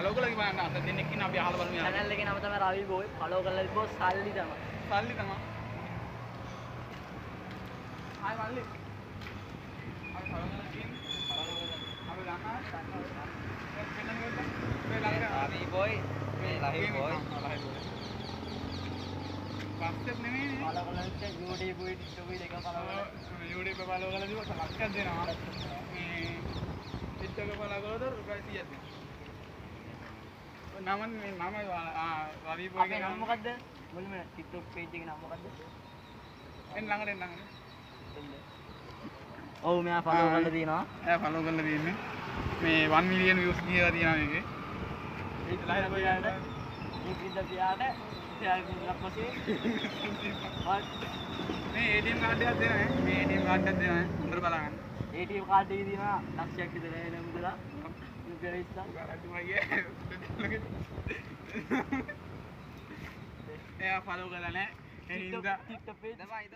Follow කරලා බලන්න අත දෙන්නෙක් ඉන්න අපි අහලා බලමු යාළුවා. channel එකේ නම තමයි රවි බෝයි. ෆලෝ කරලා ඉබ්බෝ සල්ලි තමයි. සල්ලි තමයි. ආයි මල්ලි. අපි ෆලෝ කරලා තියෙන්නේ. අපි ගන්නවා. රවි බෝයි. මේ ලහිව් බෝයි. පස්සෙත් නෙමෙයි. ෆලෝ කරලා ඉන්න YouTube දෙක ෆලෝ කරලා. YouTube ෆලෝ කරලා දිවස ලක්ෂයක් දෙනවා. මේ TikTok ෆලෝ කරලා රුපියල් 100ක් දෙනවා. නම රවි බෝයි අපේ නම මොකද්ද? මුලින්ම TikTok page එකේ නම මොකද්ද? එන්න ළඟට. ඔව් මෙයා ෆලෝ කරලා තියෙනවා. එයා ෆලෝ කරලා තියෙන්නේ. මේ 1 මිලියන් views ගියලා තියෙනවා මේකේ. ඒක ලයිව් බෝයාට මේ පිට පියාට ඉතින් ලප්පසේ මේ ATM කාඩ් එකක් දෙනවා. මේ ATM කාඩ් එකක් දෙනවා. හොඳට බලන්න. ATM කාඩ් එකේ තියෙනවා ලක්ෂයක් විතර එන මුදල. රුපියල් 20ක්. එයා ෆලෝ කරලා නැහැ. ඒ හින්දා TikTok page තමයි.